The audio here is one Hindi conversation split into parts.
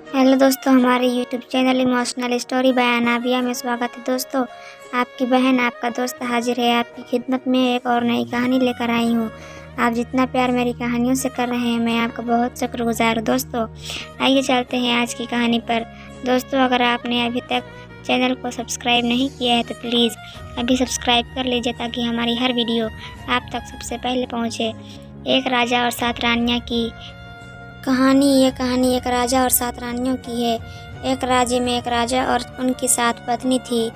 हेलो दोस्तों, हमारे YouTube channel emotional story by Anabia में स्वागत है। दोस्तों, आपकी बहन आपका दोस्त हाजिर है आपकी खिदमत में एक और नई कहानी लेकर आई हूँ। आप जितना प्यार मेरी कहानियों से कर रहे हैं, मैं आपका बहुत शुक्रगुजार हूँ। दोस्तों, आइए चलते हैं आज की कहानी पर। दोस्तों, अगर आपने अभी तक चैनल को सब्सक्राइब नहीं किया है तो प्लीज़ अभी सब्सक्राइब कर लीजिए, ताकि हमारी हर वीडियो आप तक सबसे पहले पहुँचे। एक राजा और 7 रानियाँ की कहानी। ये कहानी एक राजा और 7 रानियों की है। एक राज्य में एक राजा और उनकी 7 पत्नी थी।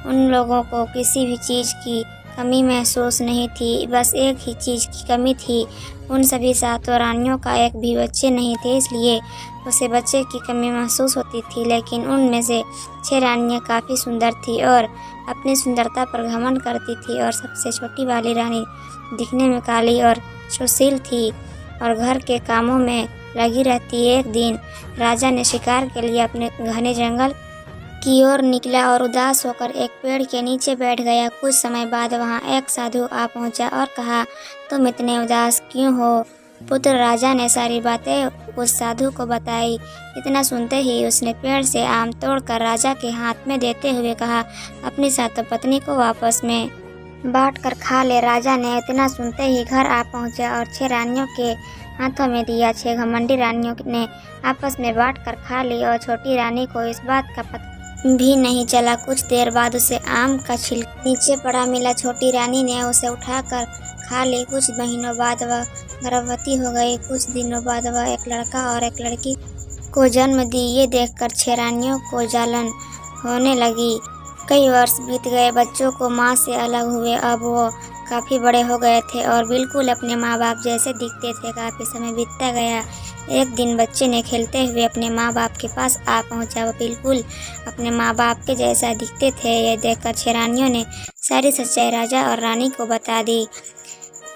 उन लोगों को किसी भी चीज़ की कमी महसूस नहीं थी, बस एक ही चीज़ की कमी थी। उन सभी 7 रानियों का एक भी बच्चे नहीं थे, इसलिए उसे बच्चे की कमी महसूस होती थी। लेकिन उनमें से 6 रानियाँ काफ़ी सुंदर थी और अपनी सुंदरता पर घमंड करती थी, और सबसे छोटी वाली रानी दिखने में काली और सुशील थी और घर के कामों में लगी रहती। एक दिन राजा ने शिकार के लिए अपने घने जंगल की ओर निकला और उदास होकर एक पेड़ के नीचे बैठ गया। कुछ समय बाद वहां एक साधु आ पहुंचा और कहा, तुम इतने उदास क्यों हो पुत्र? राजा ने सारी बातें उस साधु को बताई। इतना सुनते ही उसने पेड़ से आम तोड़कर राजा के हाथ में देते हुए कहा, अपनी 7 पत्नी को आपस में बांट कर खा ले। राजा ने इतना सुनते ही घर आ पहुंचा और 6 रानियों के हाथों में दिया। 6 घमंडी रानियों ने आपस में बांट कर खा ली और छोटी रानी को इस बात का पता भी नहीं चला। कुछ देर बाद उसे आम का छिलका नीचे पड़ा मिला। छोटी रानी ने उसे उठाकर खा ली। कुछ महीनों बाद वह गर्भवती हो गई। कुछ दिनों बाद वह एक लड़का और एक लड़की को जन्म दी। ये देखकर 6 रानियों को जलन होने लगी। कई वर्ष बीत गए, बच्चों को माँ से अलग हुए। अब वो काफ़ी बड़े हो गए थे और बिल्कुल अपने माँ बाप जैसे दिखते थे। काफ़ी समय बीतता गया। एक दिन बच्चे ने खेलते हुए अपने माँ बाप के पास आ पहुँचा। वो बिल्कुल अपने माँ बाप के जैसा दिखते थे। यह देखकर 6 रानियों ने सारी सच्चाई राजा और रानी को बता दी।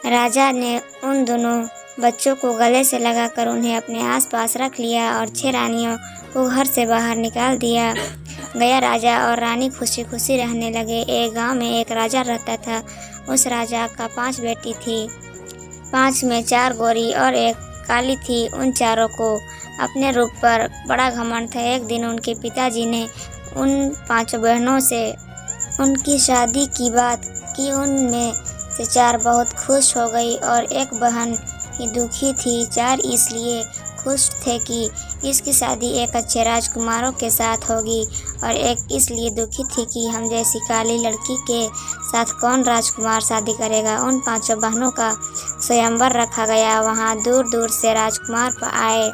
राजा ने उन दोनों बच्चों को गले से लगाकर उन्हें अपने आसपास रख लिया और 6 रानियों को घर से बाहर निकाल दिया गया। राजा और रानी खुशी खुशी रहने लगे। एक गांव में एक राजा रहता था। उस राजा का 5 बेटी थी। 5 में 4 गोरी और एक काली थी। उन चारों को अपने रूप पर बड़ा घमंड था। एक दिन उनके पिताजी ने उन 5 बहनों से उनकी शादी की बात की। उनमें से 4 बहुत खुश हो गई और एक बहन ही दुखी थी। 4 इसलिए खुश थे कि इसकी शादी एक अच्छे राजकुमारों के साथ होगी, और एक इसलिए दुखी थी कि हम जैसी काली लड़की के साथ कौन राजकुमार शादी करेगा। उन 5 बहनों का स्वयंवर रखा गया। वहाँ दूर दूर से राजकुमार आए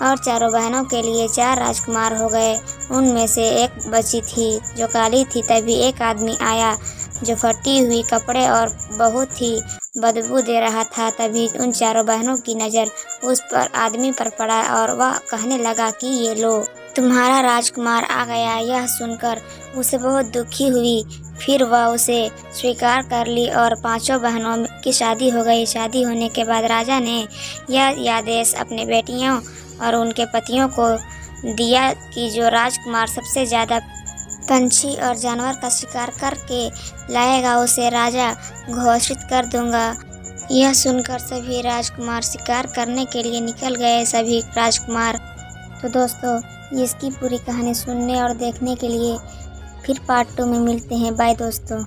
और चारों बहनों के लिए 4 राजकुमार हो गए। उनमें से एक बची थी जो काली थी। तभी एक आदमी आया जो फटी हुई कपड़े और बहुत ही बदबू दे रहा था। तभी उन चारों बहनों की नज़र उस पर आदमी पर पड़ा और वह कहने लगा कि ये लो, तुम्हारा राजकुमार आ गया। यह सुनकर उसे बहुत दुखी हुई। फिर वह उसे स्वीकार कर ली और 5 बहनों की शादी हो गई। शादी होने के बाद राजा ने यह आदेश अपने बेटियों और उनके पतियों को दिया कि जो राजकुमार सबसे ज़्यादा पंछी और जानवर का शिकार करके लाएगा, उसे राजा घोषित कर दूंगा। यह सुनकर सभी राजकुमार शिकार करने के लिए निकल गए। सभी राजकुमार। तो दोस्तों, इसकी पूरी कहानी सुनने और देखने के लिए फिर पार्ट 2 में मिलते हैं। बाय दोस्तों।